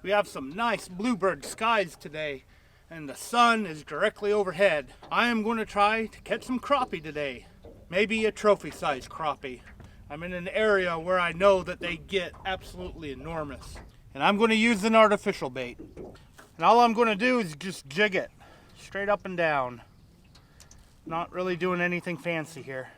We have some nice bluebird skies today, and the sun is directly overhead. I am going to try to catch some crappie today. Maybe a trophy-sized crappie. I'm in an area where I know that they get absolutely enormous. And I'm going to use an artificial bait. And all I'm going to do is just jig it straight up and down. Not really doing anything fancy here.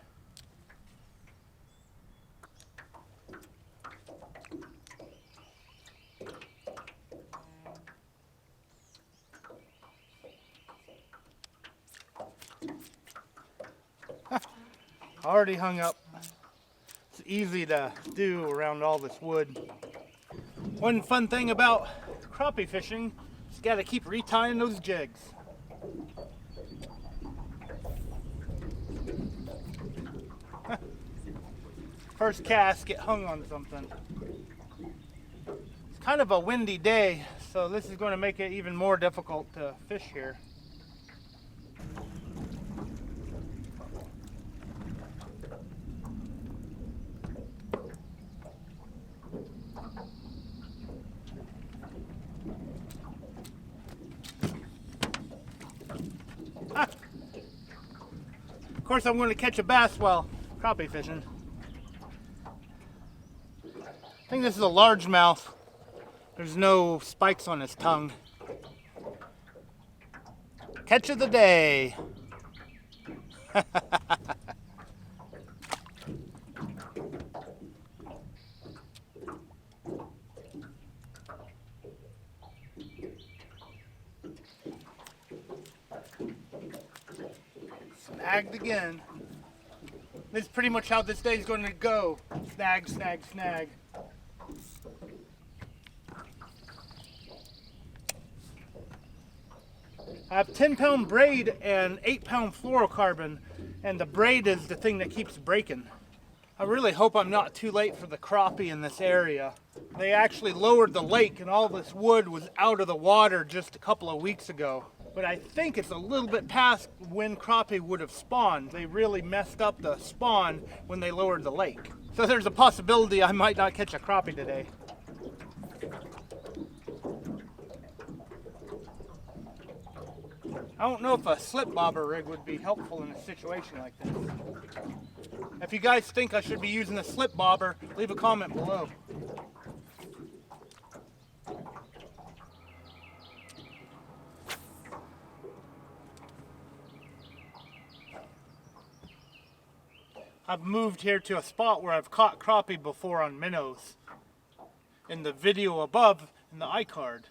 Already hung up. It's easy to do around all this wood. One fun thing about crappie fishing is you gotta keep retying those jigs. First cast, get hung on something. It's kind of a windy day, so this is going to make it even more difficult to fish here. Of course, I'm going to catch a bass while crappie fishing. I think this is a largemouth. There's no spikes on his tongue. Catch of the day. Snagged again. This is pretty much how this day is going to go. Snag, snag, snag. I have 10-pound braid and 8-pound fluorocarbon, and the braid is the thing that keeps breaking. I really hope I'm not too late for the crappie in this area. They actually lowered the lake and all this wood was out of the water just a couple of weeks ago. But I think it's a little bit past when crappie would have spawned. They really messed up the spawn when they lowered the lake. So there's a possibility I might not catch a crappie today. I don't know if a slip bobber rig would be helpful in a situation like this. If you guys think I should be using a slip bobber, leave a comment below. I've moved here to a spot where I've caught crappie before on minnows. In the video above, in the iCard.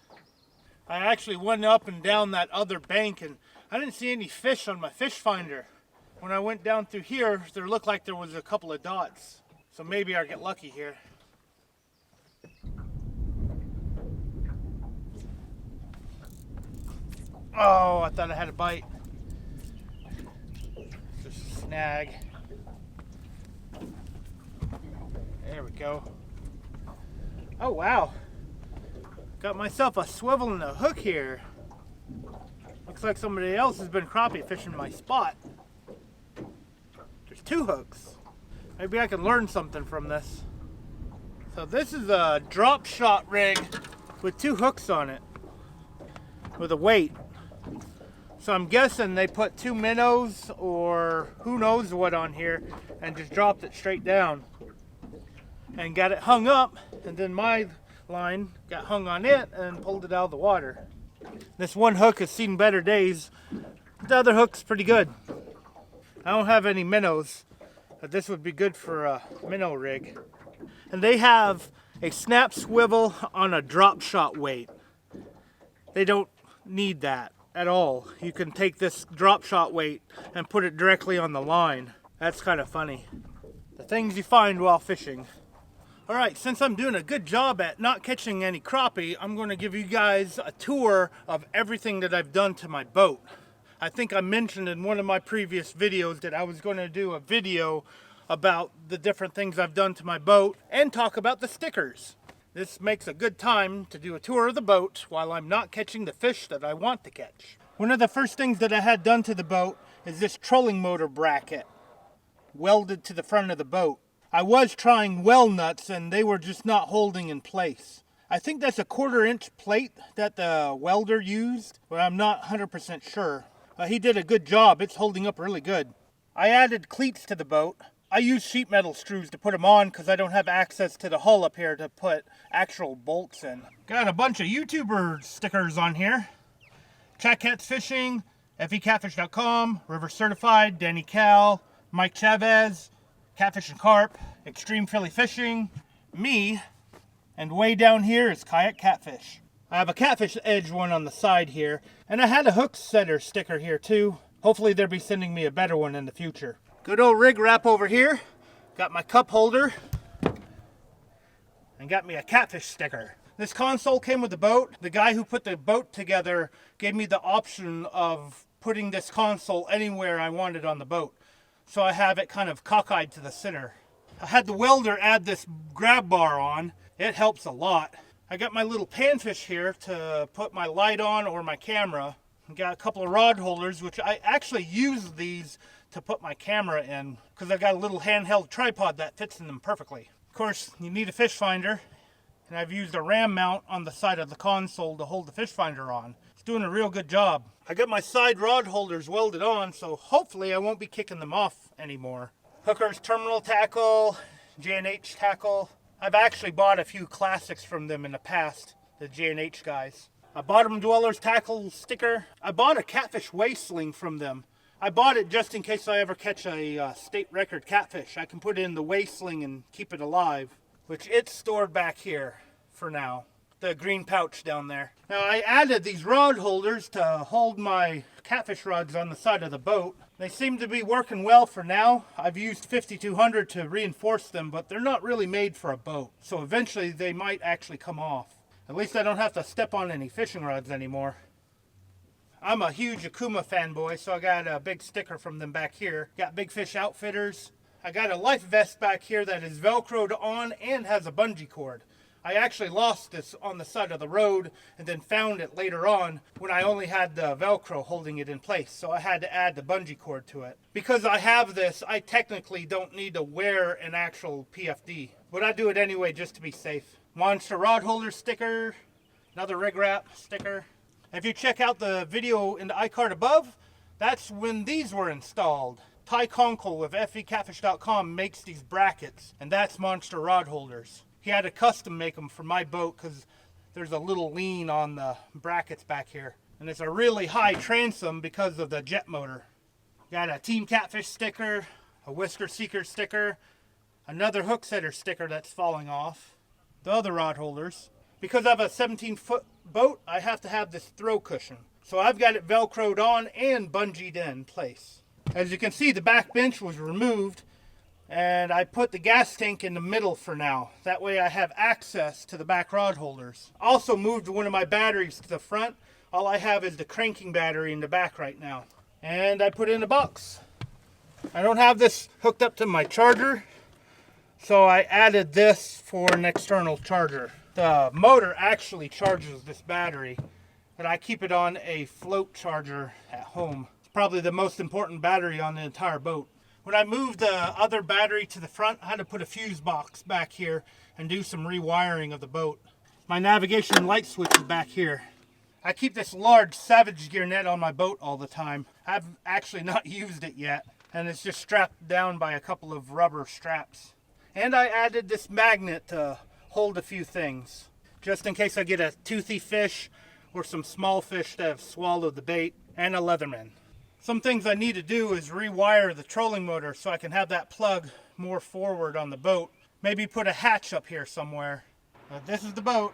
I actually went up and down that other bank and I didn't see any fish on my fish finder. When I went down through here, there looked like there was a couple of dots. So maybe I'll get lucky here. Oh, I thought I had a bite. Just a snag. There we go. Oh wow. Got myself a swivel and a hook here. Looks like somebody else has been crappie fishing my spot. There's 2 hooks. Maybe I can learn something from this. So this is a drop shot rig with 2 hooks on it with a weight. So I'm guessing they put 2 minnows or who knows what on here and just dropped it straight down and got it hung up, and then my line got hung on it and pulled it out of the water. This one hook has seen better days. The other hook's pretty good. I don't have any minnows, but this would be good for a minnow rig. And they have a snap swivel on a drop shot weight. They don't need that at all. You can take this drop shot weight and put it directly on the line. That's kind of funny. The things you find while fishing. Alright, since I'm doing a good job at not catching any crappie, I'm going to give you guys a tour of everything that I've done to my boat. I think I mentioned in one of my previous videos that I was going to do a video about the different things I've done to my boat and talk about the stickers. This makes a good time to do a tour of the boat while I'm not catching the fish that I want to catch. One of the first things that I had done to the boat is this trolling motor bracket welded to the front of the boat. I was trying well nuts and they were just not holding in place. I think that's a 1/4-inch plate that the welder used, but I'm not 100% sure. He did a good job. It's holding up really good. I added cleats to the boat. I use sheet metal screws to put them on because I don't have access to the hull up here to put actual bolts in. Got a bunch of YouTuber stickers on here. Catfishing, fecatfish.com, River Certified, Danny Cal, Mike Chavez, Catfish and Carp, Extreme Philly Fishing, me, and way down here is Kayak Catfish. I have a Catfish Edge one on the side here, and I had a hook setter sticker here too. Hopefully they'll be sending me a better one in the future. Good old rig wrap over here. Got my cup holder, and got me a Catfish sticker. This console came with the boat. The guy who put the boat together gave me the option of putting this console anywhere I wanted on the boat. So I have it kind of cockeyed to the center. I had the welder add this grab bar on. It helps a lot. I got my little panfish here to put my light on or my camera. I got a couple of rod holders, which I actually use these to put my camera in because I got a little handheld tripod that fits in them perfectly. Of course, you need a fish finder, and I've used a ram mount on the side of the console to hold the fish finder on. It's doing a real good job. I got my side rod holders welded on, so hopefully I won't be kicking them off anymore. Hookers, terminal tackle, J&H tackle. I've actually bought a few classics from them in the past, the J&H guys. A bottom dwellers tackle sticker. I bought a catfish waist sling from them. I bought it just in case I ever catch a state record catfish. I can put it in the waist sling and keep it alive, which it's stored back here for now. The green pouch down there. Now I added these rod holders to hold my catfish rods on the side of the boat. They seem to be working well for now. I've used 5200 to reinforce them, but they're not really made for a boat. So eventually they might actually come off. At least I don't have to step on any fishing rods anymore. I'm a huge Akuma fanboy, so I got a big sticker from them back here. Got Big Fish Outfitters. I got a life vest back here that is velcroed on and has a bungee cord. I actually lost this on the side of the road and then found it later on when I only had the Velcro holding it in place. So I had to add the bungee cord to it. Because I have this, I technically don't need to wear an actual PFD. But I do it anyway just to be safe. Monster rod holder sticker. Another rig wrap sticker. If you check out the video in the iCard above, that's when these were installed. Ty Conkle of fecatfish.com makes these brackets, and that's monster rod holders. He had to custom make them for my boat because there's a little lean on the brackets back here. And it's a really high transom because of the jet motor. Got a Team Catfish sticker, a Whisker Seeker sticker, another hook setter sticker that's falling off, the other rod holders. Because I have a 17-foot boat, I have to have this throw cushion. So I've got it velcroed on and bungeed in place. As you can see, the back bench was removed, and I put the gas tank in the middle for now. That way I have access to the back rod holders. Also moved one of my batteries to the front. All I have is the cranking battery in the back right now. And I put it in a box. I don't have this hooked up to my charger, so I added this for an external charger. The motor actually charges this battery, but I keep it on a float charger at home. It's probably the most important battery on the entire boat. When I moved the other battery to the front, I had to put a fuse box back here and do some rewiring of the boat. My navigation light switch is back here. I keep this large Savage Gear net on my boat all the time. I've actually not used it yet, and it's just strapped down by a couple of rubber straps. And I added this magnet to hold a few things, just in case I get a toothy fish or some small fish that have swallowed the bait, and a Leatherman. Some things I need to do is rewire the trolling motor so I can have that plug more forward on the boat. Maybe put a hatch up here somewhere. But this is the boat.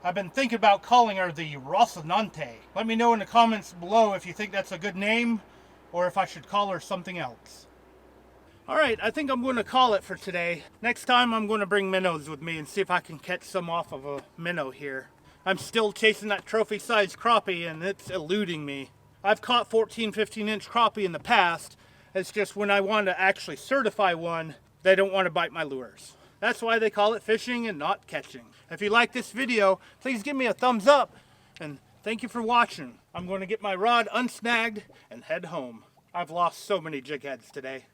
I've been thinking about calling her the Rocinante. Let me know in the comments below if you think that's a good name or if I should call her something else. Alright, I think I'm going to call it for today. Next time I'm going to bring minnows with me and see if I can catch some off of a minnow here. I'm still chasing that trophy-sized crappie and it's eluding me. I've caught 14, 15-inch crappie in the past. It's just when I want to actually certify one, they don't want to bite my lures. That's why they call it fishing and not catching. If you like this video, please give me a thumbs up and thank you for watching. I'm going to get my rod unsnagged and head home. I've lost so many jig heads today.